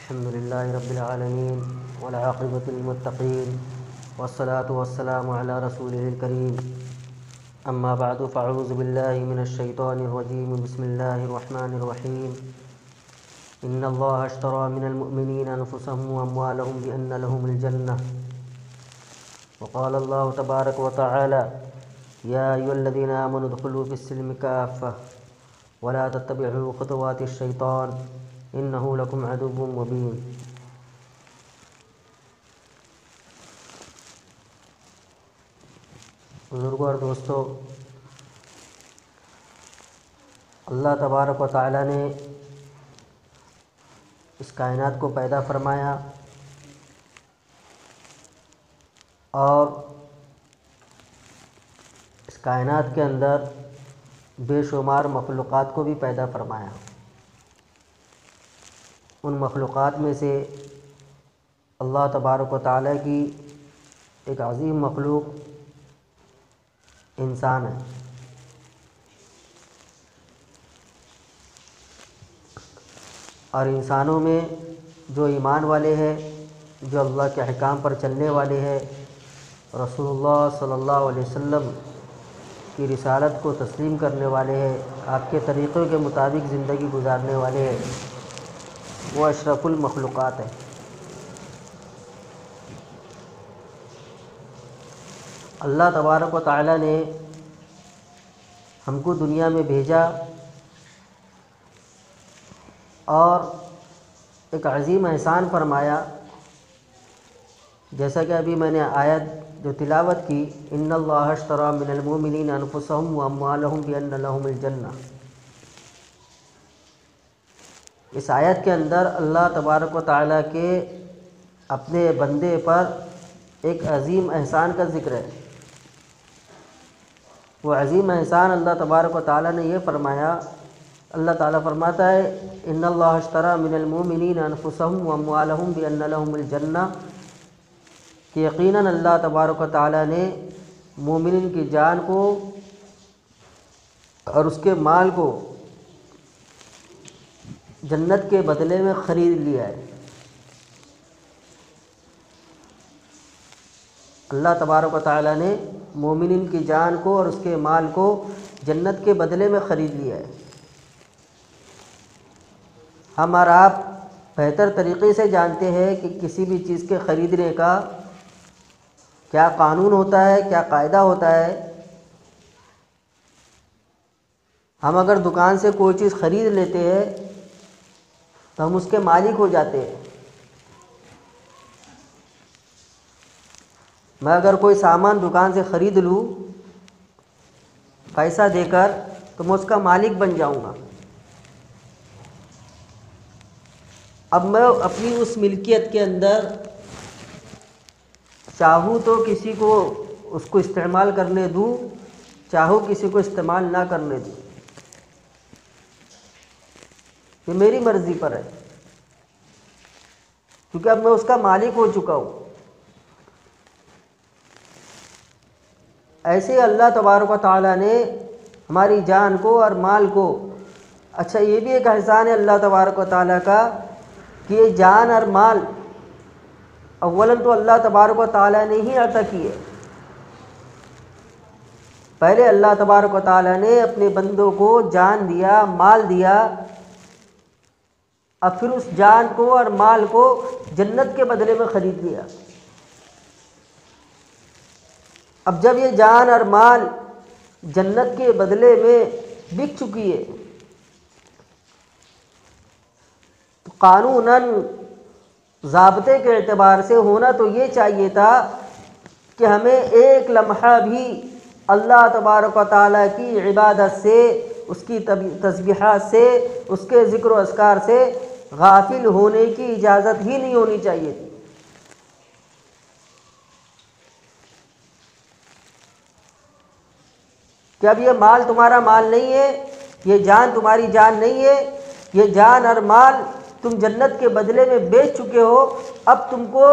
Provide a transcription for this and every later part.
الحمد لله رب العالمين والعاقبة للمتقين والصلاة والسلام على رسوله الكريم أما بعد فأعوذ بالله من الشيطان الرجيم بسم الله الرحمن الرحيم إن الله اشترى من المؤمنين أنفسهم وأموالهم بأن لهم الجنة وقال الله تبارك وتعالى يا أيها الذين آمنوا ادخلوا في السلم كافة ولا تتبعوا خطوات الشيطان إنه لكم عدو مبين۔ بزرگوں اور دوستو، اللہ تبارک و تعالیٰ نے اس کائنات کو پیدا فرمایا اور اس کائنات کے اندر بے شمار مخلوقات کو بھی پیدا فرمایا۔ ان مخلوقات میں سے اللہ تبارک و تعالیٰ کی ایک عظیم مخلوق انسان ہے۔ اور انسانوں میں جو ایمان والے ہیں، جو اللہ کے احکام پر چلنے والے ہیں، رسول اللہ صلی اللہ علیہ وسلم کی رسالت کو تسلیم کرنے والے ہیں، آپ کے طریقوں کے مطابق زندگی گزارنے والے ہیں، وہ اشرف المخلوقات ہے۔ اللہ تبارک و تعالیٰ نے ہم کو دنیا میں بھیجا اور ایک عظیم احسان فرمایا، جیسا کہ ابھی میں نے آیت جو تلاوت کی، ان اللہ اشتری من المؤمنین انفسهم واموالهم بان لهم الجنہ۔ اس آیت کے اندر اللہ تبارک و تعالیٰ کے اپنے بندے پر ایک عظیم احسان کا ذکر ہے۔ وہ عظیم احسان اللہ تبارک و تعالیٰ نے یہ فرمایا، اللہ تعالیٰ فرماتا ہے ان اللہ اشتری من المؤمنین انفسهم واموالهم بان لهم الجنہ، کہ یقیناً اللہ تبارک و تعالیٰ نے مومنین کی جان کو اور اس کے مال کو جنت کے بدلے میں خرید لیا ہے۔ اللہ تبارک و تعالیٰ نے مومنین کی جان کو اور اس کے مال کو جنت کے بدلے میں خرید لیا ہے۔ ہم اور آپ بہتر طریقے سے جانتے ہیں کہ کسی بھی چیز کے خریدنے کا کیا قانون ہوتا ہے، کیا قاعدہ ہوتا ہے۔ ہم اگر دکان سے کوئی چیز خرید لیتے ہیں تو ہم اس کے مالک ہو جاتے ہیں۔ میں اگر کوئی سامان دکان سے خرید لوں پیسہ دے کر تو میں اس کا مالک بن جاؤں گا۔ اب میں اپنی اس ملکیت کے اندر چاہوں تو کسی کو اس کو استعمال کرنے دوں، چاہوں کسی کو استعمال نہ کرنے دوں، یہ میری مرضی پر ہے، کیونکہ اب میں اس کا مالک ہو چکا ہوں۔ ایسے اللہ تبارک و تعالیٰ نے ہماری جان کو اور مال کو، اچھا یہ بھی ایک احسان ہے اللہ تبارک و تعالیٰ کا کہ یہ جان اور مال اولاً تو اللہ تبارک و تعالیٰ نے ہی عطا کیے۔ پہلے اللہ تبارک و تعالیٰ نے اپنے بندوں کو جان دیا، مال دیا، اب پھر اس جان کو اور مال کو جنت کے بدلے میں خرید لیا۔ اب جب یہ جان اور مال جنت کے بدلے میں بک چکی ہے تو قانوناً ضابطے کے اعتبار سے ہونا تو یہ چاہیے تھا کہ ہمیں ایک لمحہ بھی اللہ تبارک و تعالیٰ کی عبادت سے، اس کی تسبیحات سے، اس کے ذکر و اذکار سے غافل ہونے کی اجازت ہی نہیں ہونی چاہیے تھی۔ کہ اب یہ مال تمہارا مال نہیں ہے، یہ جان تمہاری جان نہیں ہے، یہ جان اور مال تم جنت کے بدلے میں بیچ چکے ہو، اب تم کو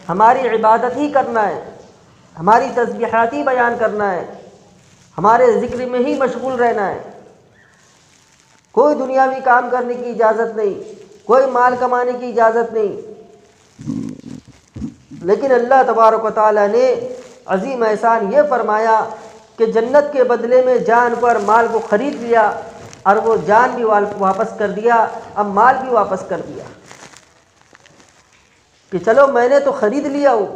ہماری عبادت ہی کرنا ہے، ہماری تسبیحات ہی بیان کرنا ہے، ہمارے ذکر میں ہی مشغول رہنا ہے، کوئی دنیاوی کام کرنے کی اجازت نہیں، کوئی مال کمانے کی اجازت نہیں، لیکن اللہ تبارک و تعالیٰ نے عظیم احسان یہ فرمایا کہ جنت کے بدلے میں جان کو اور مال کو خرید لیا، اور وہ جان بھی واپس کر دیا، اب مال بھی واپس کر دیا کہ چلو میں نے تو خرید لیا ہوں،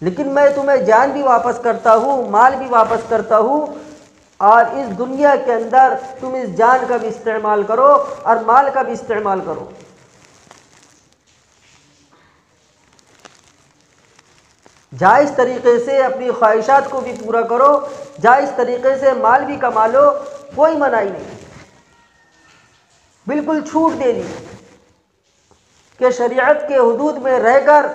لیکن میں تمہیں جان بھی واپس کرتا ہوں، مال بھی واپس کرتا ہوں، اور اس دنیا کے اندر تم اس جان کا بھی استعمال کرو اور مال کا بھی استعمال کرو۔ جائز طریقے سے اپنی خواہشات کو بھی پورا کرو، جائز طریقے سے مال بھی کما لو، کوئی منائی نہیں، بالکل چھوٹ دے دی کہ شریعت کے حدود میں رہ کر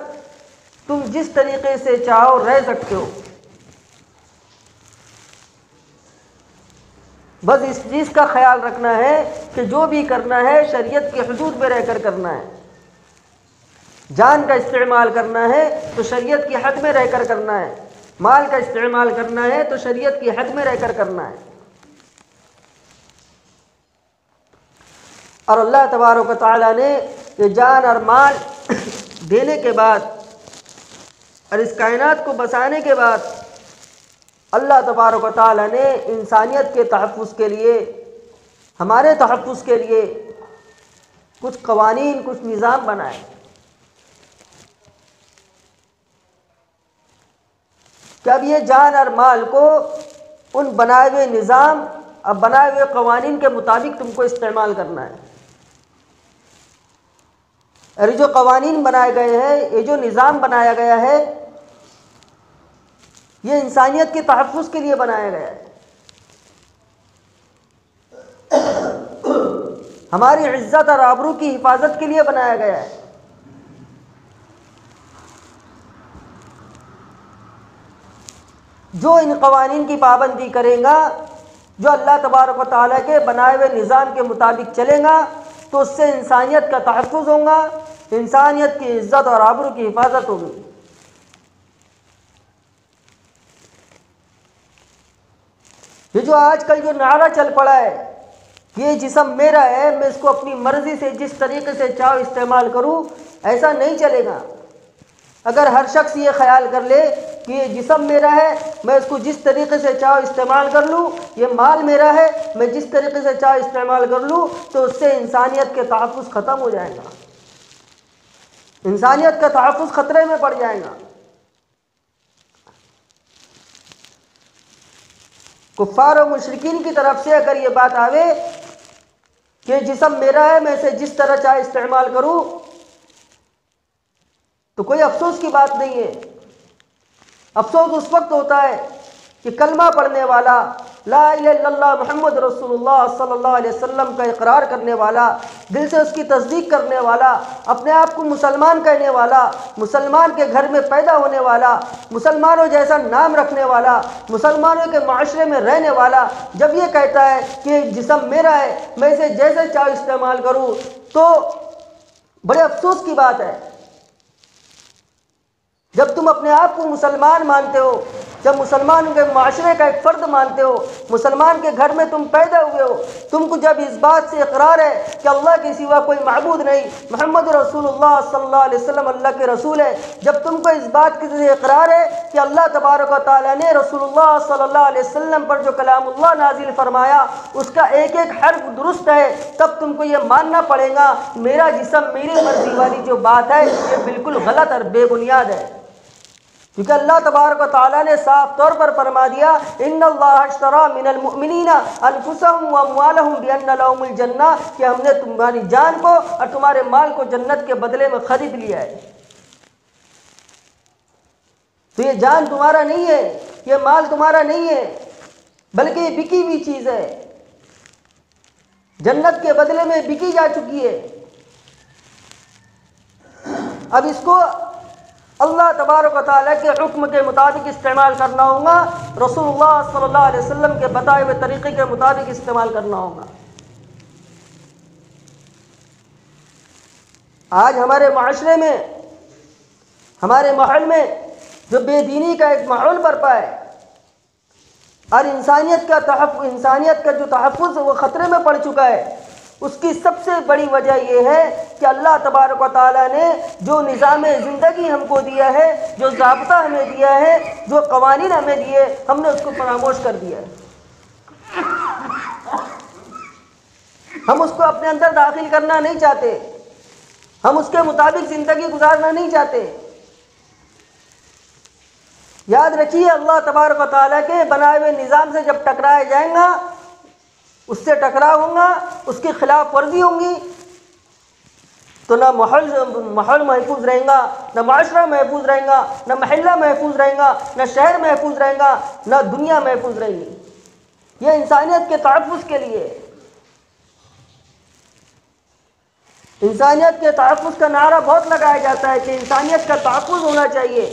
تم جس طریقے سے چاہو رہ سکتے ہو، بس اس چیز کا خیال رکھنا ہے کہ جو بھی کرنا ہے شریعت کے حدود میں رہ کر کرنا ہے، جان کا استعمال کرنا ہے تو شریعت کی حد میں رہ کر کرنا ہے، مال کا استعمال کرنا ہے تو شریعت کی حد میں رہ کر کرنا ہے۔ اور اللہ تبارک و تعالیٰ نے یہ جان اور مال دینے کے بعد اور اس کائنات کو بسانے کے بعد اللہ تبارک و تعالیٰ نے انسانیت کے تحفظ کے لیے، ہمارے تحفظ کے لیے کچھ قوانین، کچھ نظام بنائے کہ اب یہ جان اور مال کو ان بنائے ہوئے نظام، اب بنائے ہوئے قوانین کے مطابق تم کو استعمال کرنا ہے۔ اور یہ جو قوانین بنائے گئے ہیں، یہ جو نظام بنایا گیا ہے، یہ انسانیت کے تحفظ کے لیے بنایا گیا ہے، ہماری عزت اور آبرو کی حفاظت کے لیے بنایا گیا ہے۔ جو ان قوانین کی پابندی کرے گا، جو اللہ تبارک و تعالیٰ کے بنائے ہوئے نظام کے مطابق چلے گا، تو اس سے انسانیت کا تحفظ ہوگا، انسانیت کی عزت اور آبرو کی حفاظت ہوگی۔ یہ جو آج کل جو نعرہ چل پڑا ہے کہ یہ جسم میرا ہے، میں اس کو اپنی مرضی سے جس طریقے سے چاہو استعمال کروں، ایسا نہیں چلے گا۔ اگر ہر شخص یہ خیال کر لے کہ یہ جسم میرا ہے، میں اس کو جس طریقے سے چاہو استعمال کر لوں، یہ مال میرا ہے، میں جس طریقے سے چاہو استعمال کر لوں، تو اس سے انسانیت کے تحفظ ختم ہو جائے گا، انسانیت کا تحفظ خطرے میں پڑ جائے گا۔ کفار و مشرکین کی طرف سے اگر یہ بات آوے کہ یہ جسم میرا ہے، میں اسے جس طرح چاہے استعمال کروں، تو کوئی افسوس کی بات نہیں ہے۔ افسوس اس وقت ہوتا ہے کہ کلمہ پڑھنے والا، لا الہ الا اللہ محمد رسول اللہ صلی اللہ علیہ وسلم کا اقرار کرنے والا، دل سے اس کی تصدیق کرنے والا، اپنے آپ کو مسلمان کہنے والا، مسلمان کے گھر میں پیدا ہونے والا، مسلمانوں جیسا نام رکھنے والا، مسلمانوں کے معاشرے میں رہنے والا، جب یہ کہتا ہے کہ یہ جسم میرا ہے، میں اسے جیسے چاہوں استعمال کروں، تو بڑے افسوس کی بات ہے۔ جب تم اپنے آپ کو مسلمان مانتے ہو، جب مسلمان کے معاشرے کا ایک فرد مانتے ہو، مسلمان کے گھر میں تم پیدا ہوئے ہو، تم کو جب اس بات سے اقرار ہے کہ اللہ کے سوا کوئی معبود نہیں، محمد رسول اللہ صلی اللہ علیہ وسلم اللہ کے رسول ہے، جب تم کو اس بات سے اقرار ہے کہ اللہ تبارک و تعالیٰ نے رسول اللہ صلی اللہ علیہ وسلم پر جو کلام اللہ نازل فرمایا اس کا ایک ایک حرف درست ہے، تب تم کو یہ ماننا پڑے گا میرا جسم میری مرضی والی جو بات ہے یہ بالکل غلط اور بے بنیاد ہے۔ کیونکہ اللہ تبارک و تعالیٰ نے صاف طور پر فرما دیا، ان اللہ اشتری من المؤمنین انفسهم واموالهم بان لهم الجنہ، کہ ہم نے تمہاری جان کو اور تمہارے مال کو جنت کے بدلے میں خرید لیا ہے۔ تو یہ جان تمہارا نہیں ہے، یہ مال تمہارا نہیں ہے، بلکہ یہ بکی ہوئی چیز ہے، جنت کے بدلے میں بکی جا چکی ہے۔ اب اس کو اللہ تبارک و تعالیٰ کے حکم کے مطابق استعمال کرنا ہوگا، رسول اللہ صلی اللہ علیہ وسلم کے بتائے ہوئے طریقے کے مطابق استعمال کرنا ہوگا۔ آج ہمارے معاشرے میں، ہمارے ماحول میں جو بے دینی کا ایک ماحول برپا ہے اور انسانیت کا جو تحفظ وہ خطرے میں پڑ چکا ہے، اس کی سب سے بڑی وجہ یہ ہے کہ اللہ تبارک و تعالیٰ نے جو نظام زندگی ہم کو دیا ہے، جو ضابطہ ہمیں دیا ہے، جو قوانین ہمیں دیے، ہم نے اس کو فراموش کر دیا ہے۔ ہم اس کو اپنے اندر داخل کرنا نہیں چاہتے، ہم اس کے مطابق زندگی گزارنا نہیں چاہتے۔ یاد رکھیے، اللہ تبارک و تعالیٰ کے بنائے ہوئے نظام سے جب ٹکرایا جائیں گا، اس سے ٹکراؤ ہوگا، اس کی خلاف ورزی ہوں گی، تو نہ ماحول محفوظ رہیں گا، نہ معاشرہ محفوظ رہیں گا، نہ محلہ محفوظ رہیں گا، نہ شہر محفوظ رہیں گا، نہ دنیا محفوظ رہے گی۔ یہ انسانیت کے تحفظ کے لیے، انسانیت کے تحفظ کا نعرہ بہت لگایا جاتا ہے کہ انسانیت کا تحفظ ہونا چاہیے،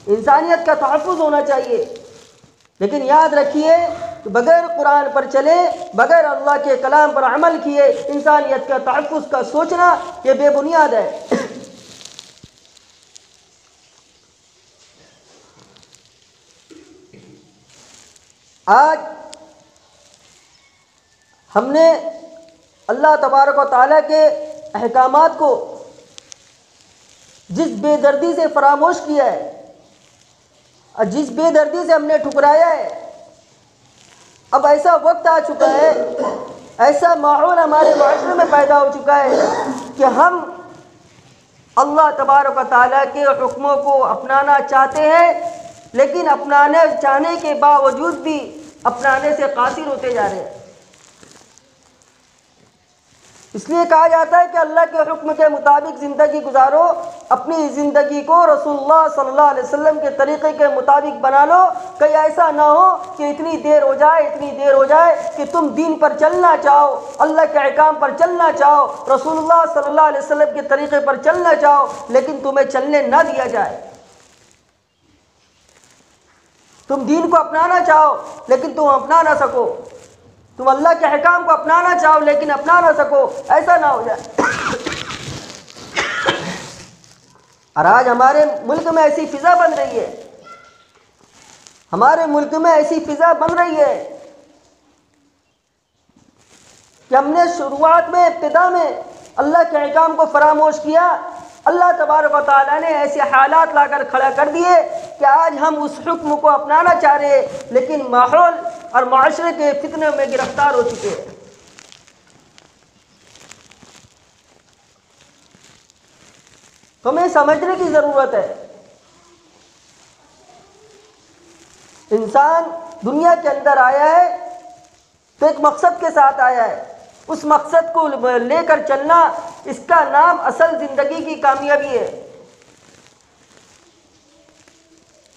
انسانیت کا تحفظ ہونا چاہیے، لیکن یاد رکھیے کہ بغیر قرآن پر چلے، بغیر اللہ کے کلام پر عمل کیے، انسانیت کا تحفظ کا سوچنا یہ بے بنیاد ہے۔ آج ہم نے اللہ تبارک و تعالیٰ کے احکامات کو جس بے دردی سے فراموش کیا ہے اور جس بے دردی سے ہم نے ٹھکرایا ہے، اب ایسا وقت آ چکا ہے، ایسا ماحول ہمارے معاشرے میں پیدا ہو چکا ہے کہ ہم اللہ تبارک و تعالیٰ کے حکموں کو اپنانا چاہتے ہیں، لیکن اپنانے چاہنے کے باوجود بھی اپنانے سے قاصر ہوتے جا رہے ہیں۔ اس لیے کہا جاتا ہے کہ اللہ کے حکم کے مطابق زندگی گزارو، اپنی زندگی کو رسول اللہ صلی اللہ علیہ وسلم کے طریقے کے مطابق بنا لو، کہیں ایسا نہ ہو کہ اتنی دیر ہو جائے کہ تم دین پر چلنا چاہو، اللہ کے احکام پر چلنا چاہو، رسول اللہ صلی اللہ علیہ وسلم کے طریقے پر چلنا چاہو، لیکن تمہیں چلنے نہ دیا جائے۔ تم دین کو اپنانا چاہو لیکن تم اپنا نہ سکو، تم اللہ کے احکام کو اپنانا چاہو لیکن اپنا نہ سکو، ایسا نہ ہو جائے۔ اور آج ہمارے ملک میں ایسی فضا بن رہی ہے، ہمارے ملک میں ایسی فضا بن رہی ہے کہ ہم نے شروعات میں، ابتدا میں اللہ کے احکام کو فراموش کیا، اللہ تبارک و تعالیٰ نے ایسے حالات لا کر کھڑا کر دیے کہ آج ہم اس حکم کو اپنانا چاہ رہے ہیں، لیکن ماحول اور معاشرے کے فتنے میں گرفتار ہو چکے ہیں۔ ہمیں سمجھنے کی ضرورت ہے، انسان دنیا کے اندر آیا ہے تو ایک مقصد کے ساتھ آیا ہے، اس مقصد کو لے کر چلنا، اس کا نام اصل زندگی کی کامیابی ہے۔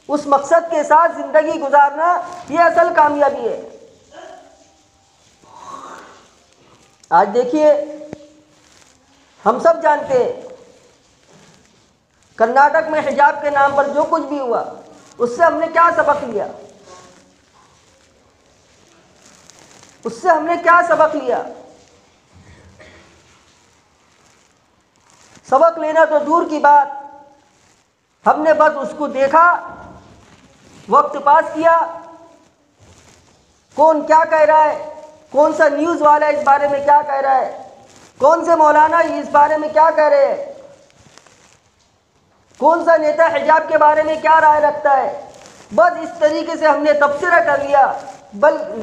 اس مقصد کے ساتھ زندگی گزارنا یہ اصل کامیابی ہے۔ آج دیکھیے، ہم سب جانتے ہیں کرناٹک میں حجاب کے نام پر جو کچھ بھی ہوا، اس سے ہم نے کیا سبق لیا؟ اس سے ہم نے کیا سبق لیا؟ سبق لینا تو دور کی بات، ہم نے بس اس کو دیکھا، وقت پاس کیا، کون کیا کہہ رہا ہے، کون سا نیوز والا اس بارے میں کیا کہہ رہا ہے، کون سے مولانا اس بارے میں کیا کہہ رہے ہیں، کون سا نیتا حجاب کے بارے میں کیا رائے رکھتا ہے، بس اس طریقے سے ہم نے تبصرہ کر لیا،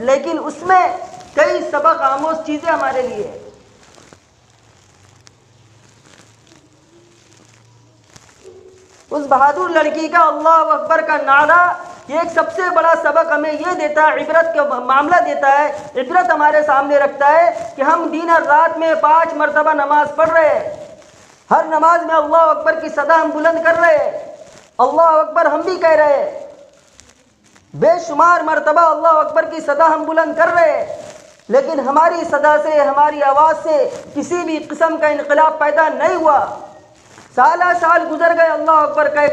لیکن اس میں کئی سبق آموز چیزیں ہمارے لیے ہیں۔ اس بہادر لڑکی کا اللہ اکبر کا نعرہ، یہ ایک سب سے بڑا سبق ہمیں یہ دیتا ہے، عبرت کا معاملہ دیتا ہے، عبرت ہمارے سامنے رکھتا ہے کہ ہم دن اور رات میں 5 مرتبہ نماز پڑھ رہے ہیں، ہر نماز میں اللہ اکبر کی صدا ہم بلند کر رہے ہیں، اللہ اکبر ہم بھی کہہ رہے ہیں، بے شمار مرتبہ اللہ اکبر کی صدا ہم بلند کر رہے ہیں، لیکن ہماری صدا سے، ہماری آواز سے کسی بھی قسم کا انقلاب پیدا نہیں ہوا۔ سالہ سال گزر گئے اللہ اکبر کہہ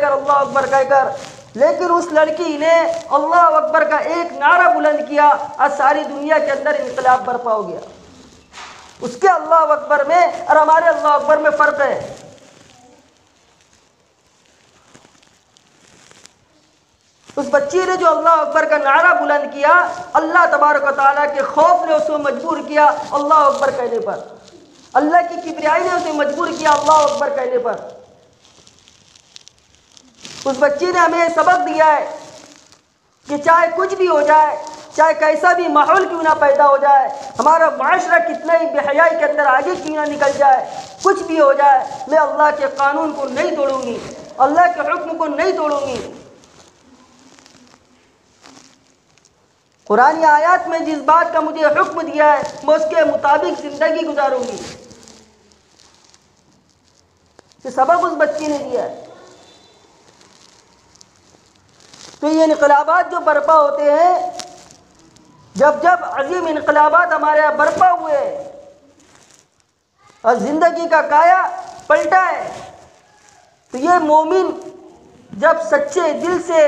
کر، لیکن اس لڑکی نے اللہ اکبر کا ایک نعرہ بلند کیا اور ساری دنیا کے اندر انقلاب برپا ہو گیا۔ اس کے اللہ اکبر میں اور ہمارے اللہ اکبر میں فرق ہے۔ اس بچی نے جو اللہ اکبر کا نعرہ بلند کیا، اللہ تبارک و تعالیٰ کے خوف نے اس کو مجبور کیا اللہ اکبر کہنے پر، اللہ کی کبریائی نے اسے مجبور کیا اللہ اکبر کہنے پر۔ اس بچی نے ہمیں سبق دیا ہے کہ چاہے کچھ بھی ہو جائے، چاہے کیسا بھی ماحول کیوں نہ پیدا ہو جائے، ہمارا معاشرہ کتنا ہی بے حیائی کے اندر آگے کیوں نہ نکل جائے، کچھ بھی ہو جائے، میں اللہ کے قانون کو نہیں توڑوں گی، اللہ کے حکم کو نہیں توڑوں گی۔ قرآن آیات میں جس بات کا مجھے حکم دیا ہے میں اس کے مطابق زندگی گزاروں گی۔ یہ سبق اس بچی نے دیا ہے۔ تو یہ انقلابات جو برپا ہوتے ہیں، جب جب عظیم انقلابات ہمارے یہاں برپا ہوئے اور زندگی کا کایا پلٹا ہے، تو یہ مومن جب سچے دل سے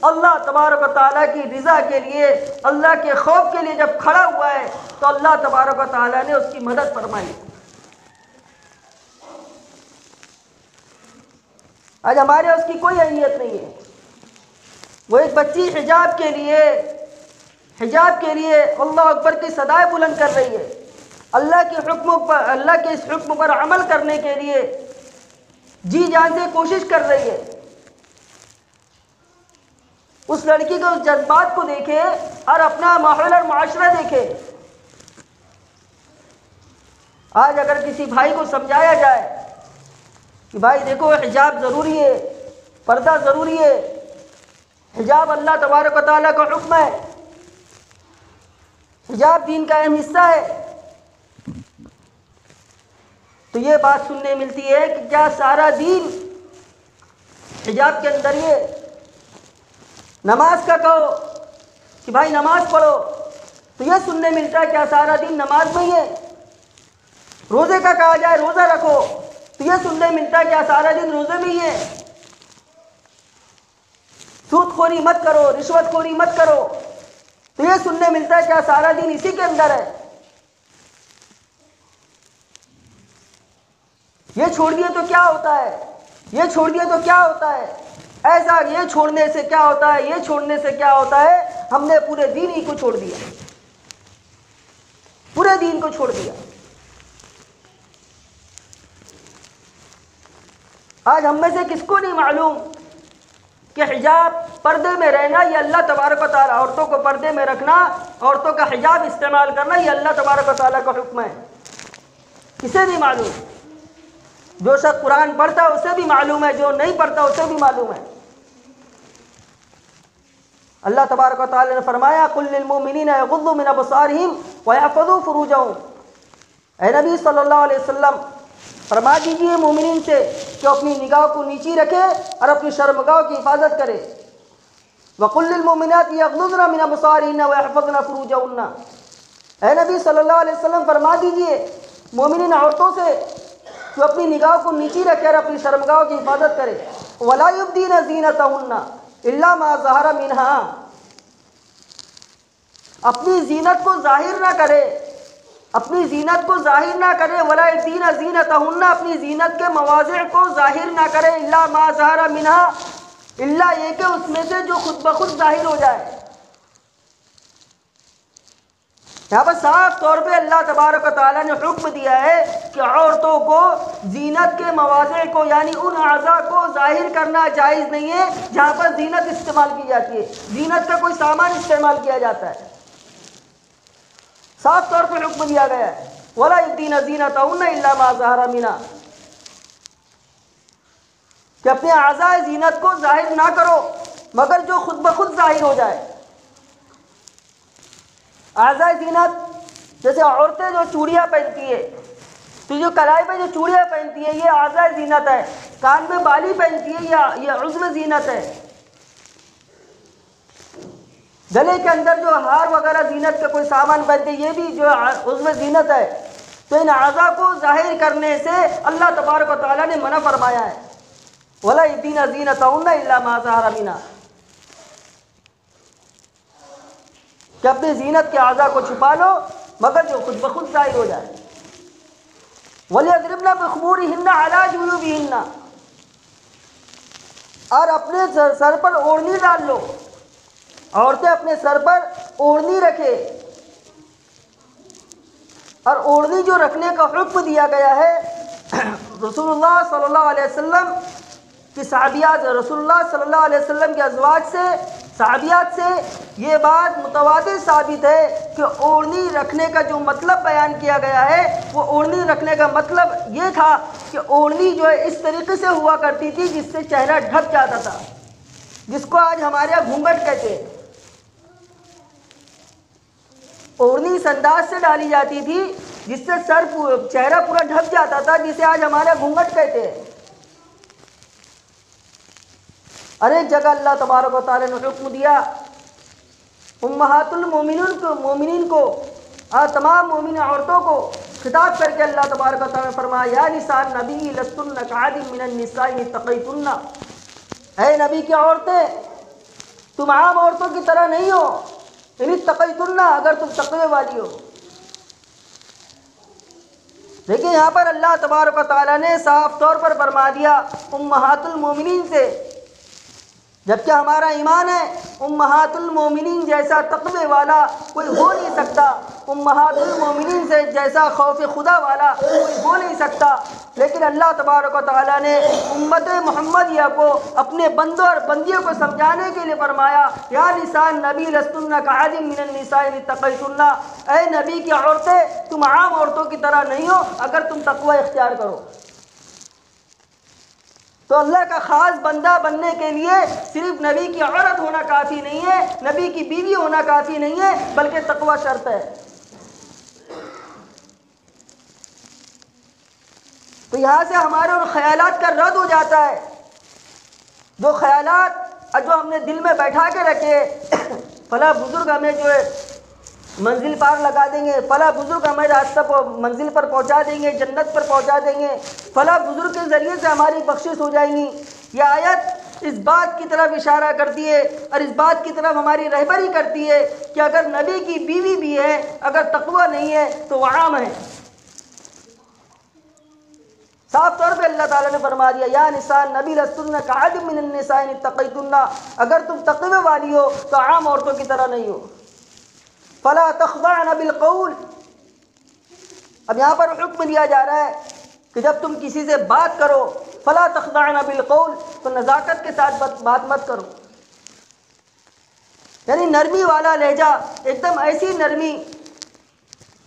اللہ تبارک و تعالیٰ کی رضا کے لیے، اللہ کے خوف کے لیے جب کھڑا ہوا ہے تو اللہ تبارک و تعالیٰ نے اس کی مدد فرمائی۔ آج ہمارے اس کی کوئی اہمیت نہیں ہے۔ وہ ایک بچی حجاب کے لیے اللہ اکبر کی صدائیں بلند کر رہی ہے، اللہ کے حکم پر، اللہ کے اس حکم پر عمل کرنے کے لیے جی جان سے کوشش کر رہی ہے۔ اس لڑکی کے اس جذبات کو دیکھے اور اپنا ماحول اور معاشرہ دیکھے۔ آج اگر کسی بھائی کو سمجھایا جائے کہ بھائی دیکھو حجاب ضروری ہے، پردہ ضروری ہے، حجاب اللہ تبارک و تعالیٰ کا حکم ہے، حجاب دین کا اہم حصہ ہے، تو یہ بات سننے ملتی ہے کہ کیا سارا دین حجاب کے اندر یہ نماز کا کہو کہ بھائی نماز پڑھو تو یہ سننے ملتا ہے کیا سارا دین نماز میں ہی ہے؟ روزے کا کہا جائے روزہ رکھو تو یہ سننے ملتا ہے کیا سارا دین روزے میں ہی ہے؟ سود خوری مت کرو، رشوت خوری مت کرو تو یہ سننے ملتا ہے کیا سارا دین اسی کے اندر ہے؟ یہ چھوڑ دیے تو کیا ہوتا ہے، یہ چھوڑ دیے تو کیا ہوتا ہے، ایسا یہ چھوڑنے سے کیا ہوتا ہے، یہ چھوڑنے سے کیا ہوتا ہے؟ ہم نے پورے دین ہی کو چھوڑ دیا، پورے دین کو چھوڑ دیا۔ آج ہم میں سے کس کو نہیں معلوم کہ حجاب، پردے میں رہنا یہ اللہ تبارک و تعالیٰ، عورتوں کو پردے میں رکھنا، عورتوں کا حجاب استعمال کرنا یہ اللہ تبارک و تعالیٰ کا حکم ہے؟ کسے نہیں معلوم؟ جو شخص قرآن پڑھتا ہے اسے بھی معلوم ہے، جو نہیں پڑھتا اسے بھی معلوم ہے۔ اللہ تبارک و تعالیٰ نے فرمایا قُل لِّلْمُؤْمِنِينَ يَغُضُّوا مِنْ أَبْصَارِهِمْ وَيَحْفَظُوا فُرُوجَهُمْ، اے نبی صلی اللہ علیہ وسلم فرما دیجئے مومنین سے کہ اپنی نگاہ کو نیچی رکھے اور اپنی شرمگاہ کی حفاظت کرے۔ وَقُل لِّلْمُؤْمِنَاتِ يَغْضُضْنَ مِنْ أَبْصَارِهِنَّ وَيَحْفَظْنَ فُرُوجَهُنَّ، اے نبی صلی اللہ علیہ وسلم فرما دیجئے مومنین عورتوں سے کہ اپنی نگاہ کو نیچی رکھے اور اپنی شرمگاہ کی حفاظت کرے۔ وَلَا يُبْدِينَ زِينَتَهُنَّ إِلَّا مَا ظَهَرَ مِنْهَا، اپنی زینت کو ظاہر نہ کرے، اپنی زینت کو ظاہر نہ کرے۔ وَلَا يُبْدِينَ زِينَتَهُنَّ، اپنی زینت کے مواضع کو ظاہر نہ کرے، إِلَّا مَا ظَهَرَ مِنْهَا، اللہ یہ کہ اس میں سے جو خود بخود ظاہر ہو جائے۔ یہاں پر صاف طور پہ اللہ تبارک و تعالیٰ نے حکم دیا ہے کہ عورتوں کو زینت کے مواضع کو، یعنی ان اعضاء کو ظاہر کرنا جائز نہیں ہے جہاں پر زینت استعمال کی جاتی ہے، زینت کا کوئی سامان استعمال کیا جاتا ہے۔ صاف طور پہ حکم دیا گیا ہے وَلَا يُبْدِينَ زِينَتَهُنَّ إِلَّا مَا ظَهَرَ مِنْهَا، کہ اپنے اعضاء زینت کو ظاہر نہ کرو مگر جو خود بخود ظاہر ہو جائے۔ اعضاء زینت جیسے عورتیں جو چوڑیاں پہنتی ہے تو جو کلائی پہ جو چوڑیاں پہنتی ہے یہ اعضاء زینت ہے، کان میں بالی پہنتی ہے یہ عضو زینت ہے، گلے کے اندر جو ہار وغیرہ زینت کا کوئی سامان پہنتے ہیں یہ بھی جو عضو زینت ہے۔ تو ان اعضاء کو ظاہر کرنے سے اللہ تبارک و تعالیٰ نے منع فرمایا ہے وَلَا يُبْدِينَ زِينَتَهُنَّ إِلَّا مَا ظَهَرَ مِنْهَا، کہ اپنی زینت کے اعضاء کو چھپا لو مگر جو خود بخود ظاہر ہو جائے۔ وَلْيَضْرِبْنَ بِخُمُورِهِنَّ عَلَى جُيُوبِهِنَّ، اور اپنے سر پر اوڑھنی ڈال لو، عورتیں اپنے سر پر اوڑھنی رکھے، اور اوڑھنی جو رکھنے کا حکم دیا گیا ہے رسول اللہ صلی اللہ علیہ وسلم کی صحابیات، رسول اللہ صلی اللہ علیہ وسلم کے ازواج سے، صحابیات سے یہ بات متواتر ثابت ہے کہ اوڑھنی رکھنے کا جو مطلب بیان کیا گیا ہے، وہ اوڑھنی رکھنے کا مطلب یہ تھا کہ اوڑھنی جو ہے اس طریقے سے ہوا کرتی تھی جس سے چہرہ ڈھک جاتا تھا، جس کو آج ہمارے یہاں گھونگھٹ کہتے ہیں۔ اوڑھنی اس انداز سے ڈالی جاتی تھی جس سے چہرہ پورا ڈھک جاتا تھا، جسے آج ہمارے یہاں گھونگھٹ کہتے ہیں۔ اور ایک جگہ اللہ تبارک و تعالیٰ نے حکم دیا امہات المومنین کو، تمام مومن عورتوں کو خطاب کر کے اللہ تبارک و تعالیٰ نے فرمایا یا نساء النبی لستن کعاد من النساء ان اتقیتن، اے نبی کی عورتیں تم عام عورتوں کی طرح نہیں ہو، ان اتقیتن اگر تم تقوی والی ہو۔ لیکن یہاں پر اللہ تبارک و تعالیٰ نے صاف طور پر فرما دیا امہات المومنین سے، جبکہ ہمارا ایمان ہے امہات المومنین جیسا تقوی والا کوئی ہو نہیں سکتا، امہات المومنین سے جیسا خوف خدا والا کوئی ہو نہیں سکتا۔ لیکن اللہ تبارک و تعالیٰ نے امت محمدیہ کو اپنے بندوں اور بندیوں کو سمجھانے کے لیے فرمایا یا نساء النبی لستن کعاد من النساء ان اتقیتن، اے نبی کی عورتیں تم عام عورتوں کی طرح نہیں ہو اگر تم تقوی اختیار کرو۔ تو اللہ کا خاص بندہ بننے کے لیے صرف نبی کی عورت ہونا کافی نہیں ہے، نبی کی بیوی ہونا کافی نہیں ہے، بلکہ تقوی شرط ہے۔ تو یہاں سے ہمارے ان خیالات کا رد ہو جاتا ہے، جو خیالات جو ہم نے دل میں بیٹھا کے رکھے فلاں بزرگ ہمیں جو ہے منزل پار لگا دیں گے، فلاں بزرگ ہمیں راستہ منزل پر پہنچا دیں گے، جنت پر پہنچا دیں گے، فلاں بزرگ کے ذریعے سے ہماری بخشش ہو جائیں گی۔ یہ آیت اس بات کی طرف اشارہ کرتی ہے اور اس بات کی طرف ہماری رہبری کرتی ہے کہ اگر نبی کی بیوی بھی ہے، اگر تقوی نہیں ہے تو وہ عام ہے۔ صاف طور پہ اللہ تعالیٰ نے فرما دیا یا نساء النبی لستن کعاد من النساء ان اتقیتن، اگر تم تقوی والی ہو تو عام عورتوں کی طرح نہیں ہو۔ فلا تخضعن بالقول، اب یہاں پر حکم دیا جا رہا ہے کہ جب تم کسی سے بات کرو فلا تخضعن بالقول، تو نزاکت کے ساتھ بات مت کرو، یعنی نرمی والا لہجہ، ایک دم ایسی نرمی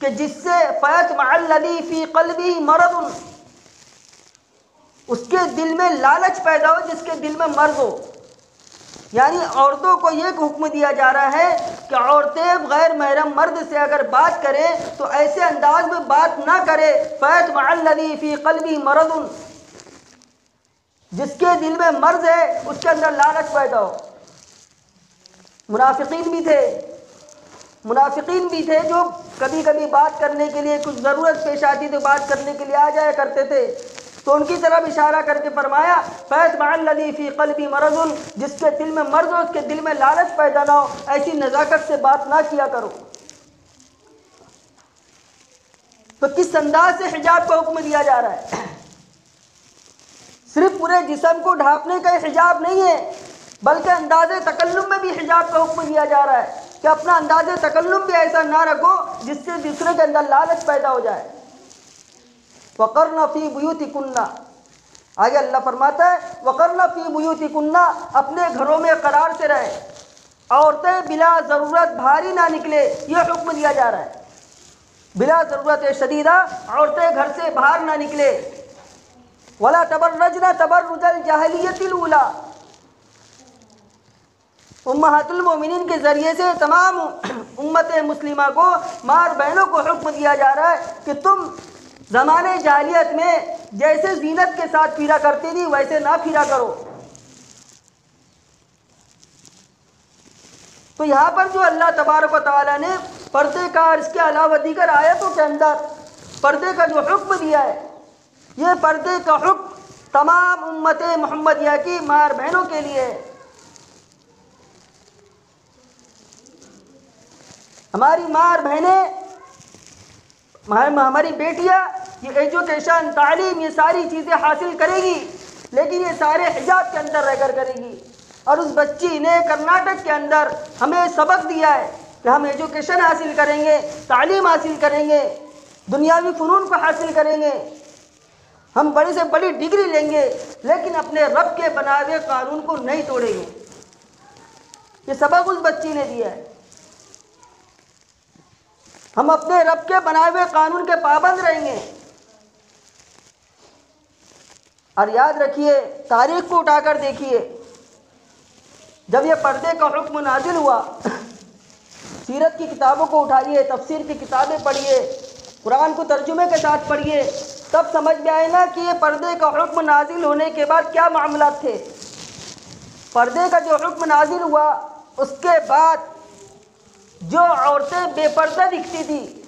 کہ جس سے فیطمع الذی فی قلبہ مرض، اس کے دل میں لالچ پیدا ہو، جس کے دل میں مرض ہو۔ یعنی عورتوں کو یہ حکم دیا جا رہا ہے کہ عورتیں غیر محرم مرد سے اگر بات کریں تو ایسے انداز میں بات نہ کرے فیطمع الذی فی قلبہ مرض، جس کے دل میں مرض ہے اس کے اندر لالچ پیدا ہو۔ منافقین بھی تھے جو کبھی کبھی بات کرنے کے لیے کچھ ضرورت پیش آتی تو بات کرنے کے لیے آ جایا کرتے تھے، تو ان کی طرف اشارہ کر کے فرمایا فیطمع الذی فی قلبہ مرض، جس کے دل میں مرض ہو، اس کے دل میں لالچ پیدا نہ ہو، ایسی نزاکت سے بات نہ کیا کرو۔ تو کس انداز سے حجاب کا حکم دیا جا رہا ہے؟ صرف پورے جسم کو ڈھانپنے کا حجاب نہیں ہے، بلکہ انداز تکلم میں بھی حجاب کا حکم دیا جا رہا ہے کہ اپنا انداز تکلم بھی ایسا نہ رکھو جس سے دوسرے کے اندر لالچ پیدا ہو جائے۔ وقرن فی بیوتکن، آگے اللہ فرماتا ہے وقرن فی بیوتکن، اپنے گھروں میں قرار سے رہے، عورتیں بلا ضرورت بھاری نہ نکلے، یہ حکم دیا جا رہا ہے۔ بلا ضرورت شدیدہ عورتیں گھر سے باہر نہ نکلے۔ ولا تبرجن تبرج الجاہلیت الاولی، امہات المومنین کے ذریعے سے تمام امت مسلمہ کو، ماں بہنوں کو حکم دیا جا رہا ہے کہ تم زمانے جاہلیت میں جیسے زینت کے ساتھ پھرا کرتی تھی ویسے نہ پھرا کرو۔ تو یہاں پر جو اللہ تبارک و تعالیٰ نے پردے کا اور اس کے علاوہ دیگر آیتوں کے اندر پردے کا جو حکم دیا ہے، یہ پردے کا حکم تمام امت محمدیہ کی ماں بہنوں کے لیے ہے۔ ہماری ماں بہنیں، ہماری بیٹیاں یہ ایجوکیشن، تعلیم، یہ ساری چیزیں حاصل کرے گی، لیکن یہ سارے حجاب کے اندر رہ کر کرے گی۔ اور اس بچی نے کرناٹک کے اندر ہمیں سبق دیا ہے کہ ہم ایجوکیشن حاصل کریں گے، تعلیم حاصل کریں گے، دنیاوی فنون کو حاصل کریں گے، ہم بڑی سے بڑی ڈگری لیں گے، لیکن اپنے رب کے بنائے ہوئے قانون کو نہیں توڑیں گے۔ یہ سبق اس بچی نے دیا ہے۔ ہم اپنے رب کے بنائے ہوئے قانون کے پابند رہیں گے۔ اور یاد رکھیے، تاریخ کو اٹھا کر دیکھیے، جب یہ پردے کا حکم نازل ہوا، سیرت کی کتابوں کو اٹھائیے، تفسیر کی کتابیں پڑھیے، قرآن کو ترجمے کے ساتھ پڑھیے، تب سمجھ میں آئے نا کہ یہ پردے کا حکم نازل ہونے کے بعد کیا معاملات تھے۔ پردے کا جو حکم نازل ہوا، اس کے بعد جو عورتیں بے پردہ دکھتی تھی،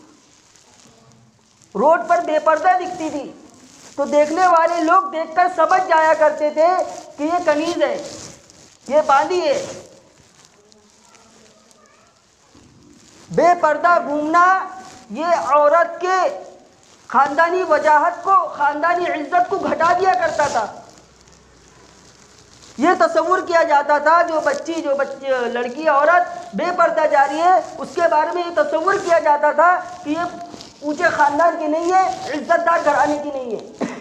روڈ پر بے پردہ دکھتی تھی، تو دیکھنے والے لوگ دیکھ کر سمجھ جایا کرتے تھے کہ یہ کنیز ہے، یہ باندھی ہے۔ بے پردہ گھومنا یہ عورت کے خاندانی وجاہت کو، خاندانی عزت کو گھٹا دیا کرتا تھا۔ یہ تصور کیا جاتا تھا جو لڑکی عورت بے پردہ جا رہی ہے، اس کے بارے میں یہ تصور کیا جاتا تھا کہ یہ اونچے خاندان کی نہیں ہے، عزت دار گھرانے کی نہیں ہے۔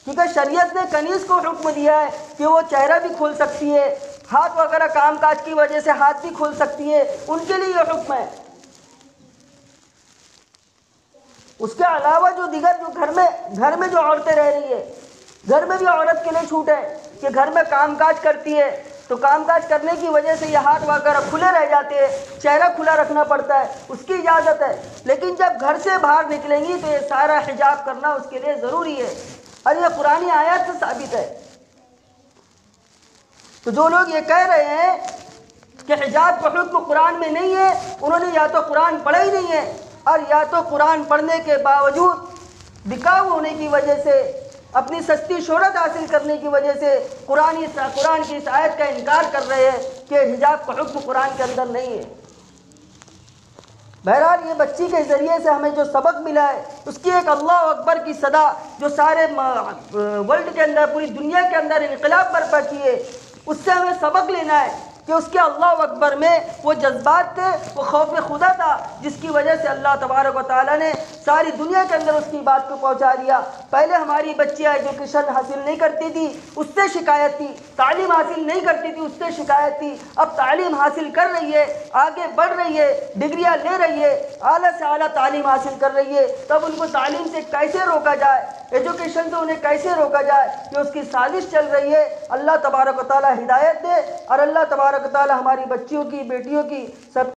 کیونکہ شریعت نے کنیز کو حکم دیا ہے کہ وہ چہرہ بھی کھول سکتی ہے، ہاتھ وغیرہ کام کاج کی وجہ سے ہاتھ بھی کھول سکتی ہے، ان کے لیے یہ حکم ہے۔ اس کے علاوہ جو دیگر جو گھر میں جو عورتیں رہ رہی ہے، گھر میں بھی عورت کے لیے چھوٹ ہے کہ گھر میں کام کاج کرتی ہے تو کام کاج کرنے کی وجہ سے یہ ہاتھ وغیرہ کھلے رہ جاتے ہیں، چہرہ کھلا رکھنا پڑتا ہے، اس کی اجازت ہے۔ لیکن جب گھر سے باہر نکلیں گی تو یہ سارا حجاب کرنا اس کے لیے ضروری ہے، اور یہ قرآنی آیات سے ثابت ہے۔ تو جو لوگ یہ کہہ رہے ہیں کہ حجاب کا حکم قرآن میں نہیں ہے، انہوں نے یا تو قرآن پڑھا ہی نہیں ہے، اور یا تو قرآن پڑھنے کے باوجود بکاؤ ہونے کی وجہ سے، اپنی سستی شہرت حاصل کرنے کی وجہ سے قرآن کی اس آیت کا انکار کر رہے ہیں کہ حجاب کا حکم قرآن کے اندر نہیں ہے۔ بہرحال یہ بچی کے ذریعے سے ہمیں جو سبق ملا ہے، اس کی ایک اللہ اکبر کی صدا جو سارے ورلڈ کے اندر، پوری دنیا کے اندر انقلاب برپا کیے، اس سے ہمیں سبق لینا ہے کہ اس کے اللہ اکبر میں وہ جذبات تھے، وہ خوف خدا تھا، جس کی وجہ سے اللہ تبارک و تعالیٰ نے ساری دنیا کے اندر اس کی بات کو پہنچا دیا۔ پہلے ہماری بچیاں ایجوکیشن حاصل نہیں کرتی تھی، اس سے شکایت تھی، تعلیم حاصل نہیں کرتی تھی، اس سے شکایت تھی، اب تعلیم حاصل کر رہی ہے، آگے بڑھ رہی ہے، ڈگریاں لے رہی ہے، اعلیٰ سے اعلیٰ تعلیم حاصل کر رہی ہے، تب ان کو تعلیم سے کیسے روکا جائے، ایجوکیشن سے انہیں کیسے روکا جائے، یہ اس کی سازش چل رہی ہے۔ اللہ تبارک و تعالیٰ ہدایت دے، اور اللہ تبارک و تعالیٰ ہماری بچیوں کی، بیٹیوں کی، سب